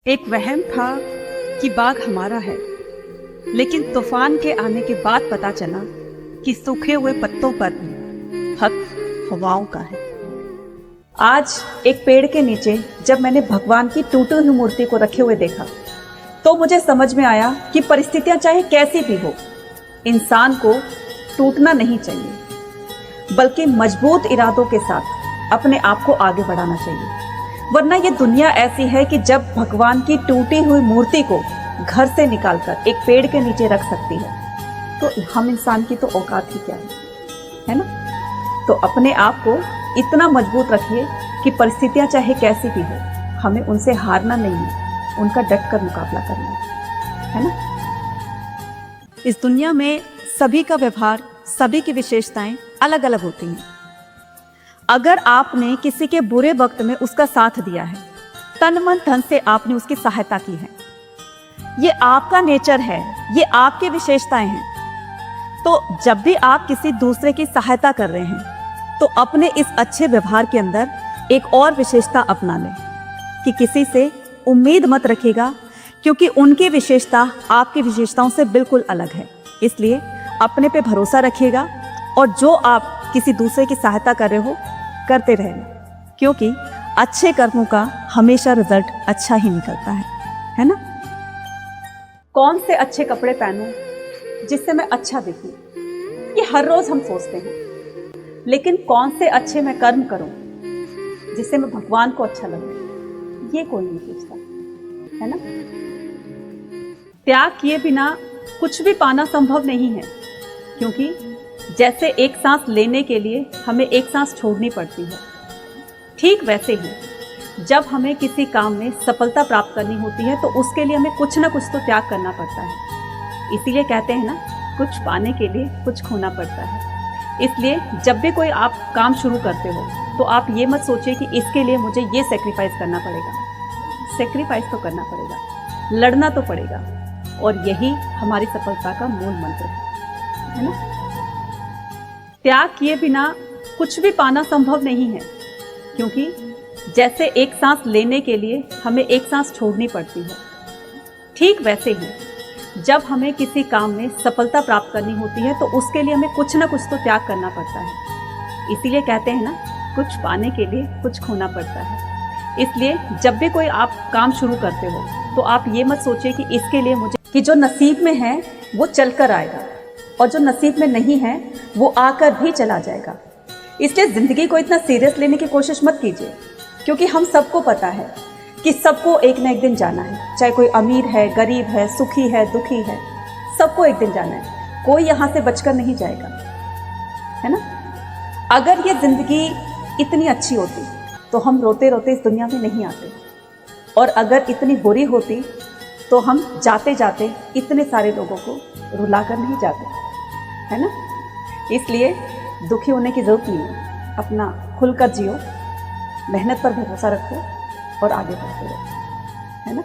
एक वहम था कि बाग हमारा है, लेकिन तूफान के आने के बाद पता चला कि सूखे हुए पत्तों पर भी हक हवाओं का है। आज एक पेड़ के नीचे जब मैंने भगवान की टूटी हुई मूर्ति को रखे हुए देखा तो मुझे समझ में आया कि परिस्थितियां चाहे कैसी भी हो, इंसान को टूटना नहीं चाहिए, बल्कि मजबूत इरादों के साथ अपने आप को आगे बढ़ाना चाहिए। वरना ये दुनिया ऐसी है कि जब भगवान की टूटी हुई मूर्ति को घर से निकालकर एक पेड़ के नीचे रख सकती है, तो हम इंसान की तो औकात ही क्या है ना? तो अपने आप को इतना मजबूत रखिए कि परिस्थितियां चाहे कैसी भी हो, हमें उनसे हारना नहीं है, उनका डट कर मुकाबला करना है ना? इस दुनिया में सभी का व्यवहार, सभी की विशेषताएं अलग अलग होती हैं। अगर आपने किसी के बुरे वक्त में उसका साथ दिया है, तन मन धन से आपने उसकी सहायता की है, ये आपका नेचर है, ये आपकी विशेषताएं हैं। तो जब भी आप किसी दूसरे की सहायता कर रहे हैं तो अपने इस अच्छे व्यवहार के अंदर एक और विशेषता अपना लें कि किसी से उम्मीद मत रखिएगा, क्योंकि उनकी विशेषता आपकी विशेषताओं से बिल्कुल अलग है। इसलिए अपने पे भरोसा रखिएगा और जो आप किसी दूसरे की सहायता कर रहे हो करते रहना, क्योंकि अच्छे कर्मों का हमेशा रिजल्ट अच्छा ही निकलता है ना? कौन से अच्छे कपड़े पहनूं जिससे मैं अच्छा दिखूं, ये हर रोज हम सोचते हैं, लेकिन कौन से अच्छे मैं कर्म करूं जिससे मैं भगवान को अच्छा लगूं, ये कोई नहीं सोचता, है ना? त्याग किए बिना कुछ भी पाना संभव नहीं है, क्योंकि जैसे एक सांस लेने के लिए हमें एक सांस छोड़नी पड़ती है, ठीक वैसे ही जब हमें किसी काम में सफलता प्राप्त करनी होती है तो उसके लिए हमें कुछ ना कुछ तो त्याग करना पड़ता है। इसीलिए कहते हैं ना, कुछ पाने के लिए कुछ खोना पड़ता है। इसलिए जब भी कोई आप काम शुरू करते हो तो आप ये मत सोचिए कि इसके लिए मुझे ये सेक्रीफाइस करना पड़ेगा। सेक्रीफाइस तो करना पड़ेगा, लड़ना तो पड़ेगा, और यही हमारी सफलता का मूल मंत्र है ना? त्याग किए बिना कुछ भी पाना संभव नहीं है, क्योंकि जैसे एक सांस लेने के लिए हमें एक सांस छोड़नी पड़ती है, ठीक वैसे ही जब हमें किसी काम में सफलता प्राप्त करनी होती है तो उसके लिए हमें कुछ ना कुछ तो त्याग करना पड़ता है। इसीलिए कहते हैं ना, कुछ पाने के लिए कुछ खोना पड़ता है। इसलिए जब भी कोई आप काम शुरू करते हो तो आप ये मत सोचिए कि इसके लिए मुझे, कि जो नसीब में है वो चलकर आएगा और जो नसीब में नहीं है वो आकर भी चला जाएगा। इसलिए ज़िंदगी को इतना सीरियस लेने की कोशिश मत कीजिए, क्योंकि हम सबको पता है कि सबको एक ना एक दिन जाना है। चाहे कोई अमीर है, गरीब है, सुखी है, दुखी है, सबको एक दिन जाना है। कोई यहाँ से बचकर नहीं जाएगा, है ना? अगर ये ज़िंदगी इतनी अच्छी होती तो हम रोते रोते इस दुनिया में नहीं आते, और अगर इतनी बुरी होती तो हम जाते जाते इतने सारे लोगों को रुला कर नहीं जाते, है ना? इसलिए दुखी होने की ज़रूरत नहीं है। अपना खुलकर जियो, मेहनत पर भरोसा रखो और आगे बढ़ते रहो, है ना?